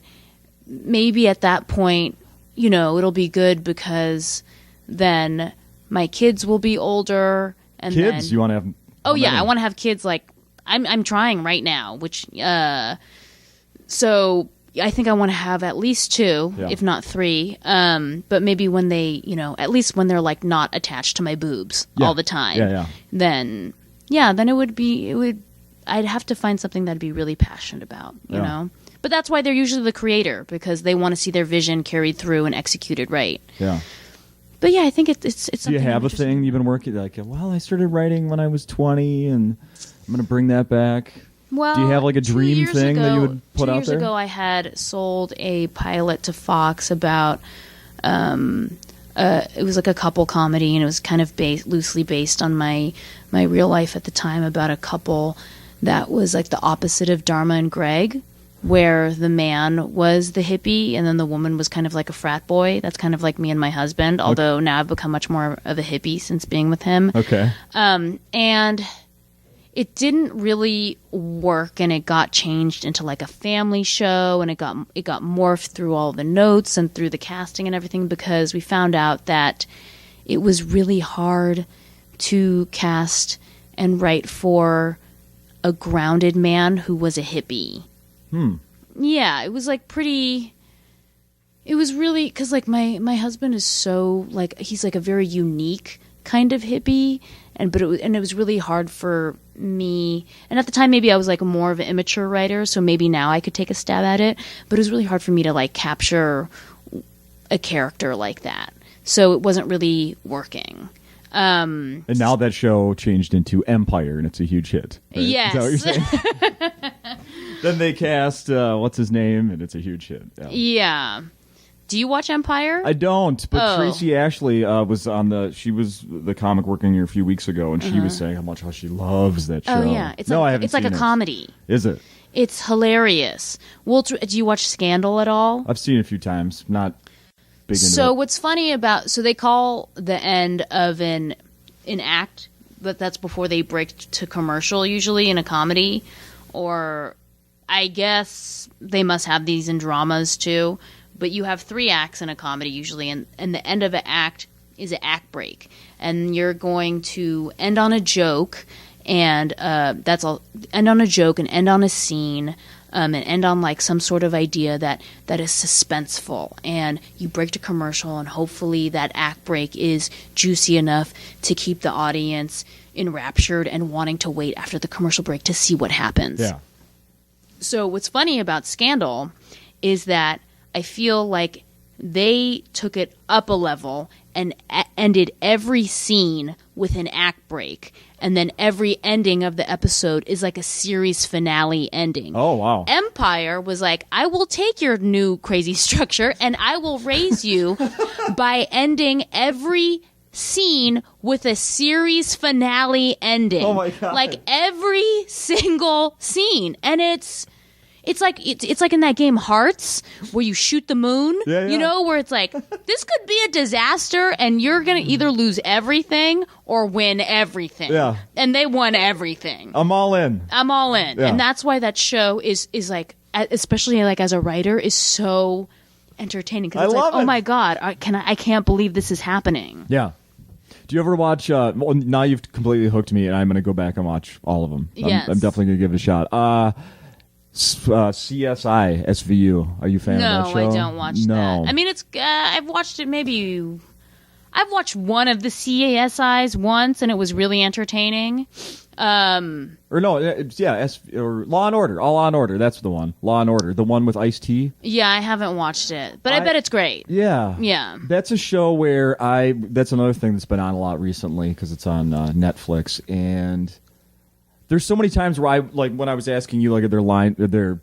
maybe at that point, you know, it'll be good because then my kids will be older. And kids? Then, you want to have... Oh, yeah, I want to have kids, like, I'm trying right now, which, so I think I want to have at least 2, if not 3, but maybe when they, you know, at least when they're, like, not attached to my boobs all the time, then it would, I'd have to find something that I'd be really passionate about, you know? But that's why they're usually the creator, because they want to see their vision carried through and executed right. Yeah. But yeah, I think it's. Do you have a thing you've been working like? Well, I started writing when I was 20, and I'm going to bring that back. Well, do you have like a dream thing that you would put out there? 2 years ago, I had sold a pilot to Fox about. It was like a couple comedy, and it was kind of loosely based on my real life at the time, about a couple that was like the opposite of Dharma and Greg, where the man was the hippie and then the woman was kind of like a frat boy. That's kind of like me and my husband, although now I've become much more of a hippie since being with him. Okay. And it didn't really work, and it got changed into like a family show, and it got morphed through all the notes and through the casting and everything, because we found out that it was really hard to cast and write for a grounded man who was a hippie. Yeah, it was like pretty. It was really because like my husband is so like he's like a very unique kind of hippie, and it was really hard for me. And at the time, maybe I was like more of an immature writer, so maybe now I could take a stab at it. But it was really hard for me to like capture a character like that, so it wasn't really working. And now that show changed into Empire, and it's a huge hit. Right? Yes. Is that what you're saying? Then they cast what's his name, and it's a huge hit. Yeah. Do you watch Empire? I don't, but Tracy Ashley was on she was the comic working here a few weeks ago, and she was saying how she loves that show. Oh yeah, it's like a comedy. Is it? It's hilarious. Well, do you watch Scandal at all? I've seen it a few times. Not big into it. So what's funny about they call the end of an act, but that's before they break to commercial usually in a comedy, or I guess they must have these in dramas too. But you have 3 acts in a comedy usually, and the end of an act is an act break, and you're going to end on a joke, and that's all. End on a joke and end on a scene, and end on like some sort of idea that is suspenseful, and you break to commercial, and hopefully that act break is juicy enough to keep the audience enraptured and wanting to wait after the commercial break to see what happens. Yeah. So what's funny about Scandal is that I feel like they took it up a level and ended every scene with an act break. And then every ending of the episode is like a series finale ending. Oh, wow. Empire was like, I will take your new crazy structure and I will raise you by ending every scene with a series finale ending. Oh, my God. Like every single scene. And it's like in that game Hearts where you shoot the moon, you know, where it's like, this could be a disaster and you're going to either lose everything or win everything. Yeah. And they won everything. I'm all in. Yeah. And that's why that show is like, especially like as a writer, is so entertaining. Because it's like, oh my God, I can't believe this is happening. Yeah. Do you ever watch, well, now you've completely hooked me and I'm going to go back and watch all of them. Yes. I'm definitely going to give it a shot. CSI SVU. Are you a fan of that show? No, I don't watch that. I mean, it's I've watched it maybe. I've watched one of the CSIs once, and it was really entertaining. Or no, or Law and Order. All Law and Order. That's the one. Law and Order, the one with Ice-T. Yeah, I haven't watched it, but I bet it's great. Yeah, yeah. That's a show where that's another thing that's been on a lot recently because it's on Netflix, and There's so many times where when I was asking you, like, at their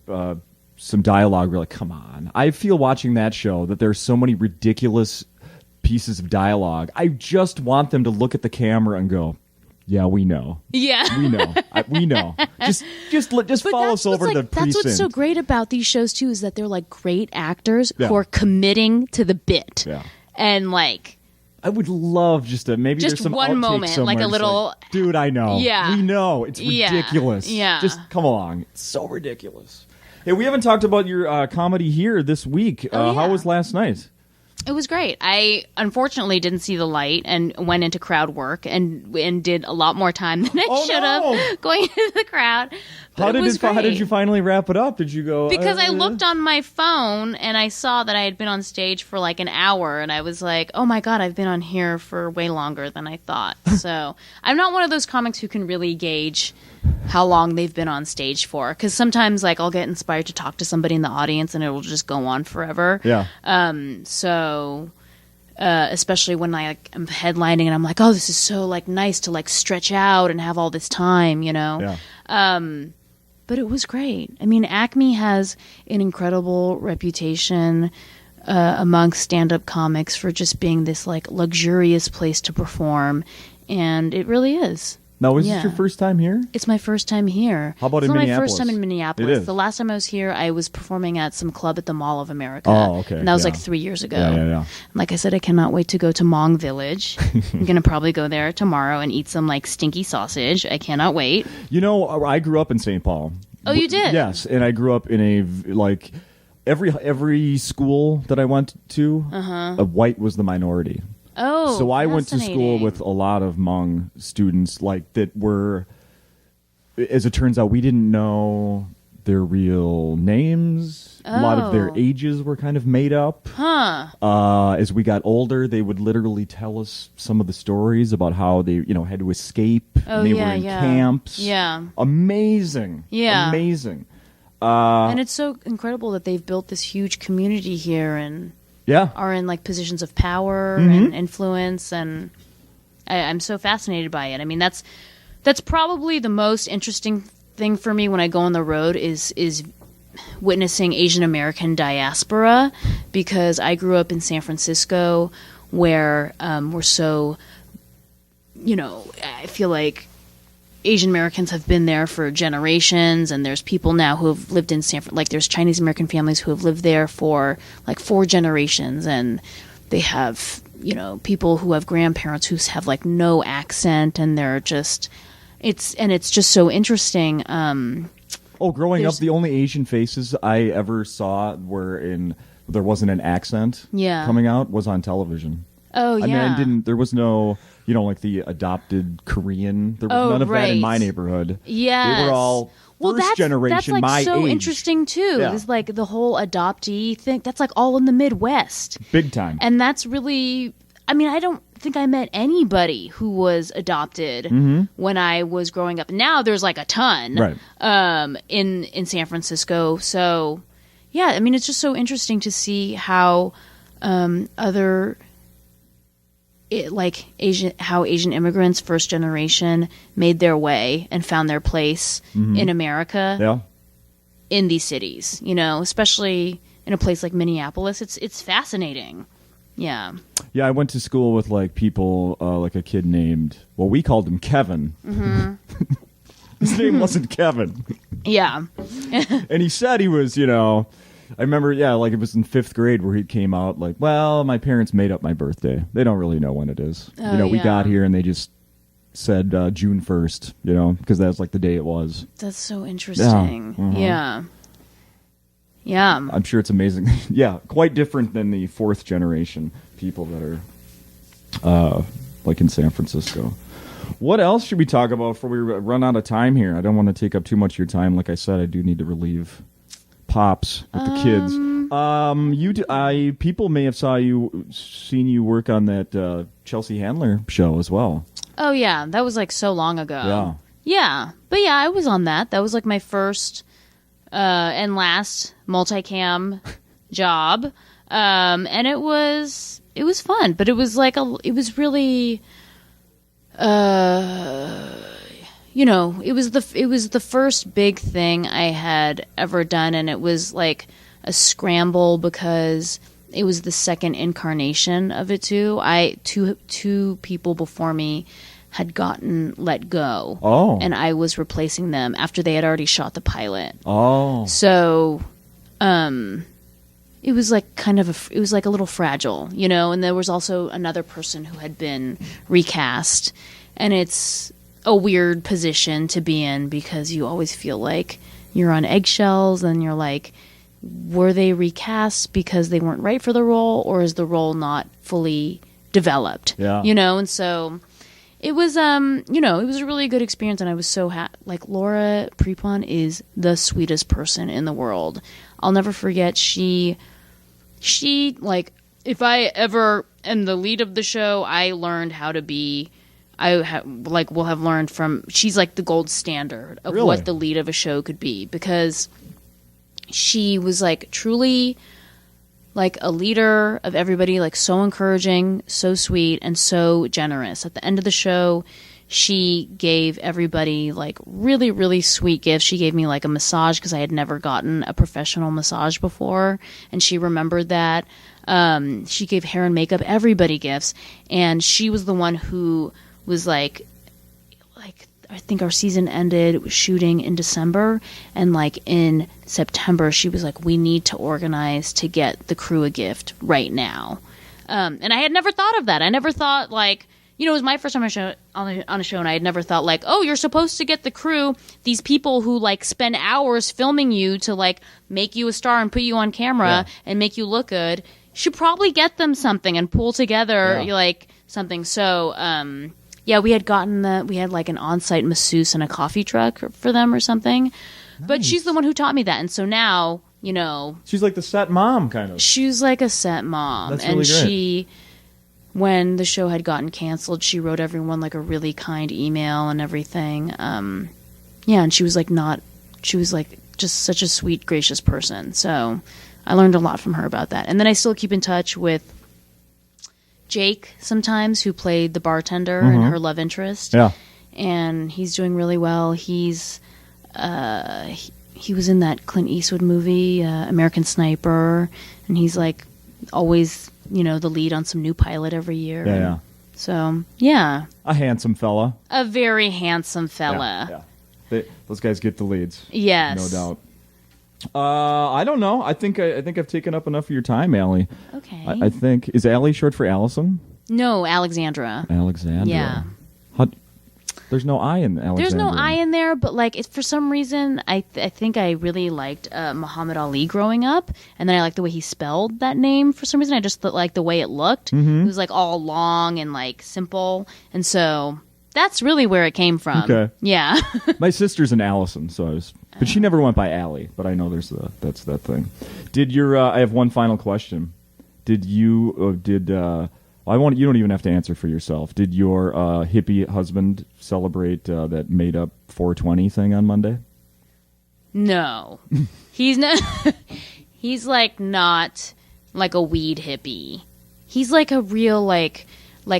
some dialogue, we're like, come on. I feel watching that show that there's so many ridiculous pieces of dialogue. I just want them to look at the camera and go, yeah, we know. Yeah. We know. We know. Just follow us over to the precinct. That's what's so great about these shows, too, is that they're like great actors who are committing to the bit. Yeah. And like... I would love just there's some one moment, somewhere, like a little... Like, dude, I know. Yeah. We know. It's ridiculous. Yeah. Just come along. It's so ridiculous. Hey, we haven't talked about your comedy here this week. How was last night? It was great. I unfortunately didn't see the light and went into crowd work and did a lot more time than I should have going into the crowd. But How did you finally wrap it up? Did you go... Because I looked on my phone and I saw that I had been on stage for like an hour and I was like, oh my God, I've been on here for way longer than I thought. So I'm not one of those comics who can really gauge how long they've been on stage for. Because sometimes like I'll get inspired to talk to somebody in the audience and it will just go on forever. Yeah. Especially when I am headlining and I'm like, oh, this is so like nice to like stretch out and have all this time, you know? Yeah. But it was great. I mean, Acme has an incredible reputation among stand-up comics for just being this like luxurious place to perform, and it really is. Now, is this your first time here? It's my first time here. How about in Minneapolis? It's my first time in Minneapolis. It is. The last time I was here, I was performing at some club at the Mall of America. Oh, okay. And that was like 3 years ago. Yeah. And like I said, I cannot wait to go to Wong Village. I'm going to probably go there tomorrow and eat some like stinky sausage. I cannot wait. You know, I grew up in St. Paul. Oh, you did? Yes, and I grew up in a, like, every school that I went to, white was the minority. Oh, so I went to school with a lot of Hmong students, like, that were, as it turns out, we didn't know their real names. A lot of their ages were kind of made up. As we got older, they would literally tell us some of the stories about how they, had to escape. And they were in camps. Yeah. Amazing. Yeah. Amazing. And it's so incredible that they've built this huge community here and are in like positions of power and influence, and I'm so fascinated by it. I mean, that's probably the most interesting thing for me when I go on the road is witnessing Asian American diaspora, because I grew up in San Francisco where we're so, I feel like Asian Americans have been there for generations, and there's people now who have lived in like there's Chinese American families who have lived there for like 4 generations, and they have, people who have grandparents who have like no accent, and they're just, it's just so interesting. Growing up, the only Asian faces I ever saw there wasn't an accent coming out was on television. Oh, yeah. I mean, there was no, like the adopted Korean. There was none of that in my neighborhood. Yes. They were all first generation, that's like my so age. Interesting, too. Yeah. It's like the whole adoptee thing. That's like all in the Midwest. Big time. And that's really, I mean, I don't think I met anybody who was adopted when I was growing up. Now there's like a ton in San Francisco. So, yeah, I mean, it's just so interesting to see how how Asian immigrants, first generation, made their way and found their place in America in these cities, especially in a place like Minneapolis. It's fascinating. Yeah. Yeah, I went to school with like people, like a kid named, we called him Kevin. His name wasn't Kevin. Yeah. And he said he was, I remember, like it was in 5th grade where he came out like, well, my parents made up my birthday. They don't really know when it is. We got here and they just said June 1st, because that's like the day it was. That's so interesting. Yeah. Yeah. I'm sure it's amazing. Yeah, quite different than the 4th generation people that are like in San Francisco. What else should we talk about before we run out of time here? I don't want to take up too much of your time. Like I said, I do need to relieve Pops with the kids. People may have seen you work on that Chelsea Handler show as well. Oh yeah, that was like so long ago. Yeah, but yeah, I was on that. That was like my first and last multicam job, and it was fun. But it was like it was really, it was the first big thing I had ever done, and it was like a scramble because it was the second incarnation of it too. Two people before me had gotten let go. Oh. And I was replacing them after they had already shot the pilot. Oh. So, it was like it was like a little fragile, and there was also another person who had been recast, and it's a weird position to be in because you always feel like you're on eggshells and you're like, were they recast because they weren't right for the role, or is the role not fully developed? Yeah. And so it was, it was a really good experience, and I was so happy. Like, Laura Prepon is the sweetest person in the world. I'll never forget, she, like, if I ever am the lead of the show, I learned how to be, will have learned from, she's like the gold standard of Really? what the lead of a show could be, because she was, like, truly like a leader of everybody, like so encouraging, so sweet, and so generous. At the end of the show, she gave everybody like really, really sweet gifts. She gave me like a massage because I had never gotten a professional massage before, and she remembered that. She gave hair and makeup, everybody gifts, and she was the one who was like I think our season ended, it was shooting in December, and like in September she was like, we need to organize to get the crew a gift right now. And I had never thought of that. I never thought, like, it was my first time on a show, and I had never thought like, oh, you're supposed to get the crew, these people who like spend hours filming you to like make you a star and put you on camera and make you look good. You should probably get them something and pull together like something. So yeah, we had like an on-site masseuse and a coffee truck for them or something. Nice. But she's the one who taught me that. And so now, she's like the set mom, kind of. She's like a set mom. That's really great. When the show had gotten canceled, she wrote everyone like a really kind email and everything. And she was like just such a sweet, gracious person. So I learned a lot from her about that. And then I still keep in touch with Jake sometimes, who played the bartender and her love interest. Yeah. And he's doing really well. He's he was in that Clint Eastwood movie, American Sniper, and he's like always, the lead on some new pilot every year. Yeah. So, yeah. A handsome fella. A very handsome fella. Yeah. Those guys get the leads. Yes. No doubt. I don't know. I think I've taken up enough of your time, Allie. Okay. I think, is Allie short for Allison? No, Alexandra. Alexandra. Yeah. There's no I in Alexandra. There's no I in there, but like for some reason, I think I really liked Muhammad Ali growing up, and then I liked the way he spelled that name for some reason. I just liked the way it looked. Mm-hmm. It was like all long and like simple, and so that's really where it came from. Okay. Yeah. My sister's an Allison, but she never went by Allie. But I know that's that thing. Did your? I have one final question. You don't even have to answer for yourself. Did your hippie husband celebrate that made up 420 thing on Monday? No, he's not. He's like not like a weed hippie. He's like a real like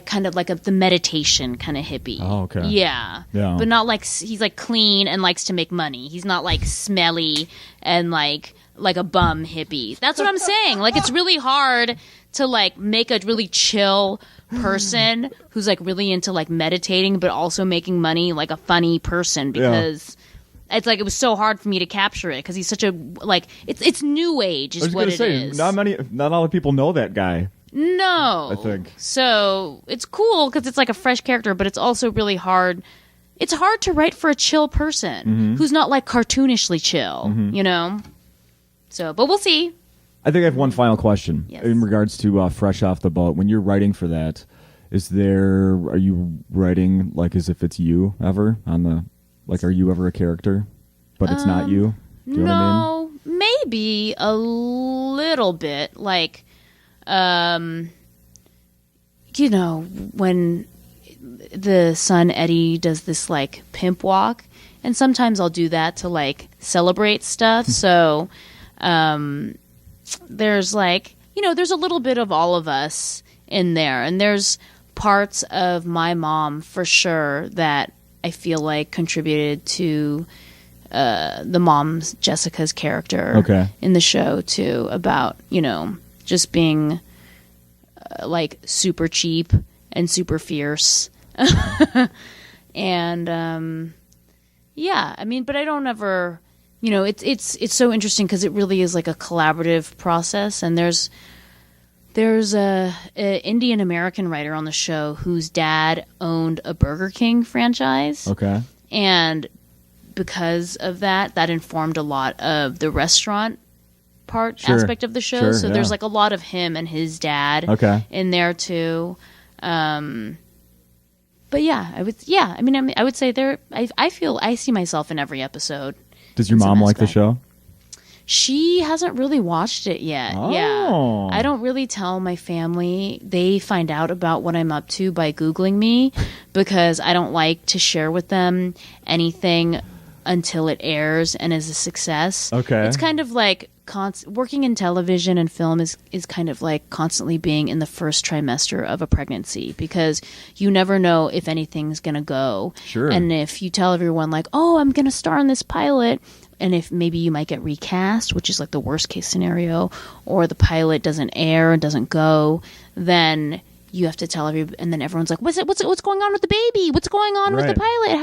kind of like the meditation kind of hippie. Oh, okay. Yeah. But not like he's like clean and likes to make money. He's not like smelly and like a bum hippie. That's what I'm saying. Like, it's really hard to like make a really chill person who's like really into like meditating but also making money like a funny person, because it's like it was so hard for me to capture it because he's such a like it's new age is what it is. Not a lot of people know that guy. No, I think so. It's cool because it's like a fresh character, but it's also really hard. It's hard to write for a chill person who's not like cartoonishly chill, So, but we'll see. I think I have one final question in regards to Fresh Off the Boat. When you're writing for that, are you writing like as if it's you ever on the, like, are you ever a character, but it's not you? Do you know what I mean? Maybe a little bit. Like, when the son Eddie does this like pimp walk, and sometimes I'll do that to like celebrate stuff. So, there's like, there's a little bit of all of us in there, and there's parts of my mom for sure that I feel like contributed to the mom's Jessica's character in the show too, about, you know, just being like super cheap and super fierce. And yeah, I mean, but I don't ever, you know, it's so interesting because it really is like a collaborative process. And there's a Indian American writer on the show whose dad owned a Burger King franchise. Okay. And because of that informed a lot of the restaurant aspect of the show. So there's like a lot of him and his dad in there too. But yeah, I would say I see myself in every episode. Does your mom like the show? She hasn't really watched it yet. Oh. Yeah. I don't really tell my family. They find out about what I'm up to by Googling me because I don't like to share with them anything until it airs and is a success. Okay. It's kind of like working in television and film is kind of like constantly being in the first trimester of a pregnancy because you never know if anything's going to go. Sure. And if you tell everyone like, oh, I'm going to star in this pilot, and if maybe you might get recast, which is like the worst case scenario, or the pilot doesn't air and doesn't go, then you have to tell everybody, and then everyone's like, what's going on with the baby? What's going on with the pilot?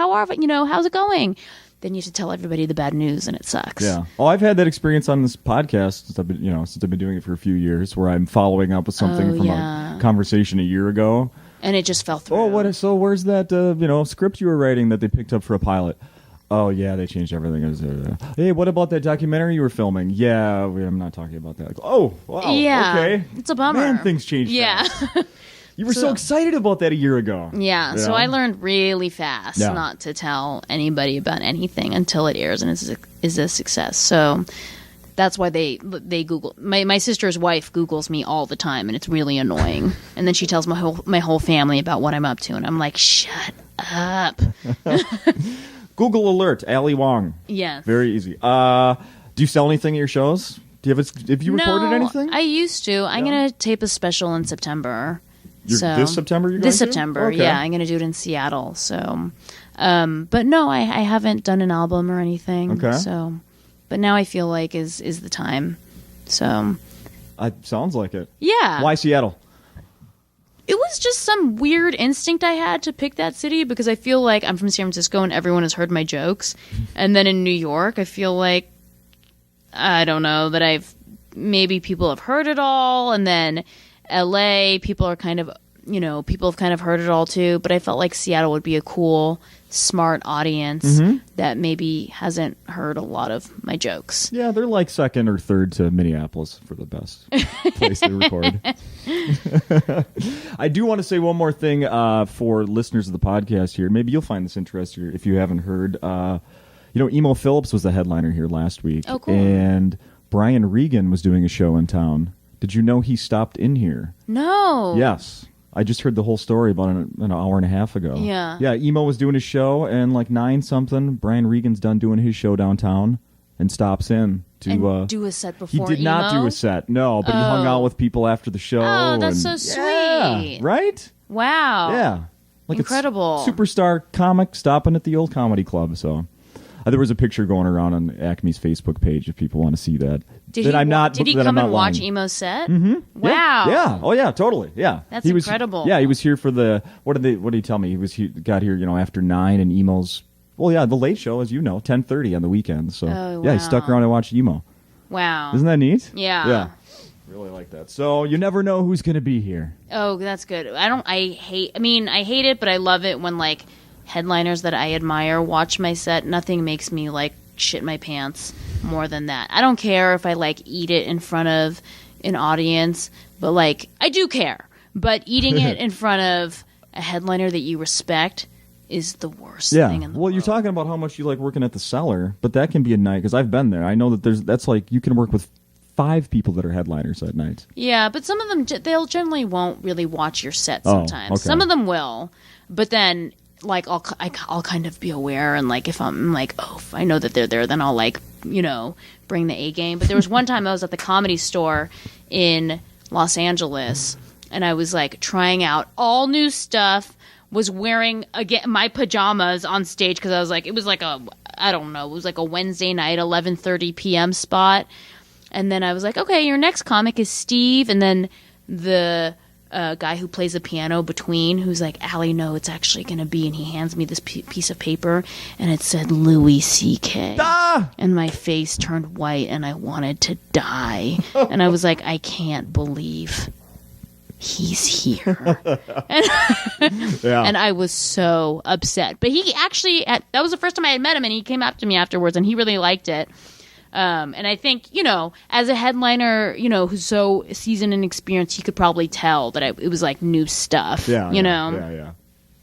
How's it going? Then you have to tell everybody the bad news, and it sucks. Yeah. Oh, I've had that experience on this podcast since I've been doing it for a few years, where I'm following up with something from a conversation a year ago, and it just fell through. Oh, so where's that script you were writing that they picked up for a pilot? Oh yeah, they changed everything. Hey, what about that documentary you were filming? Yeah, I'm not talking about that. Like, oh, wow. Yeah, okay. It's a bummer. Man, things changed. Yeah. You were so excited about that a year ago. Yeah, so I learned really fast not to tell anybody about anything until it airs and is a success. So that's why they Google. My sister's wife Googles me all the time, and it's really annoying. And then she tells my whole family about what I'm up to, and I'm like, shut up. Google alert, Ali Wong. Yes. Very easy. Do you sell anything at your shows? Have you recorded anything? I used to. I'm going to tape a special in September. This September you're going to? This September, yeah. I'm going to do it in Seattle. So, but no, I haven't done an album or anything. Okay. So, but now I feel like is the time. So. Sounds like it. Yeah. Why Seattle? It was just some weird instinct I had to pick that city because I feel like I'm from San Francisco and everyone has heard my jokes. And then in New York, I feel like, I don't know, that maybe people have heard it all. And then LA, people have kind of heard it all too. But I felt like Seattle would be a cool, smart audience that maybe hasn't heard a lot of my jokes. Yeah, they're like second or third to Minneapolis for the best place to record. I do want to say one more thing for listeners of the podcast here. Maybe you'll find this interesting if you haven't heard. Emo Phillips was the headliner here last week. Oh, cool. And Brian Regan was doing a show in town. Did you know he stopped in here? No. Yes. I just heard the whole story about an hour and a half ago. Yeah. Yeah, Emo was doing his show, and like 9-something, Brian Regan's done doing his show downtown and stops in to do a set before He did not do a set, no, but he hung out with people after the show. Oh, that's so sweet. Yeah, right? Wow. Yeah. Like incredible. Superstar comic stopping at the old comedy club, so... there was a picture going around on Acme's Facebook page if people want to see that. Did he come and watch Emo's set? Mm-hmm. Wow. Yeah. Oh, yeah, totally. Yeah. That's incredible. Yeah, he was here for the... What did he tell me? Got here, after 9 and Emo's... Well, yeah, the late show, as you know, 10:30 on the weekend. So, yeah, he stuck around and watched Emo. Wow. Isn't that neat? Yeah. Yeah. Really like that. So, you never know who's going to be here. Oh, that's good. I hate it, but I love it when, like... headliners that I admire watch my set. Nothing makes me like shit my pants more than that. I don't care if I like eat it in front of an audience, but like I do care. But eating it in front of a headliner that you respect is the worst thing in the world. You're talking about how much you like working at the Cellar, but that can be a night because I've been there. I know that that's like you can work with 5 people that are headliners that night. Yeah, but some of them they'll generally won't really watch your set sometimes. Oh, okay. Some of them will, but then like I'll kind of be aware, and like if I'm like, oh, if I know that they're there, then I'll like bring the A game. But there was one time I was at the Comedy Store in Los Angeles, and I was like trying out all new stuff was wearing again my pajamas on stage because I was like, it was like a Wednesday night 11:30 p.m. spot, and then I was like, okay, your next comic is Steve, and then the guy who plays the piano between, who's like, Allie, no, it's actually going to be, and he hands me this piece of paper, and it said Louis C.K. And my face turned white, and I wanted to die. And I was like, I can't believe he's here. And I was so upset. But he actually, that was the first time I had met him, and he came up to me afterwards, and he really liked it. And I think, as a headliner, who's so seasoned and experienced, he could probably tell that it was like new stuff. Yeah.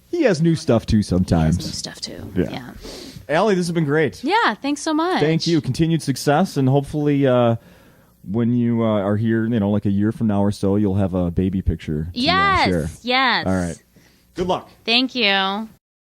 He has new stuff too sometimes. He has new stuff too. Yeah. Yeah. Allie, this has been great. Yeah, thanks so much. Thank you. Continued success, and hopefully when you are here, like a year from now or so, you'll have a baby picture to share. Yes. All right. Good luck. Thank you.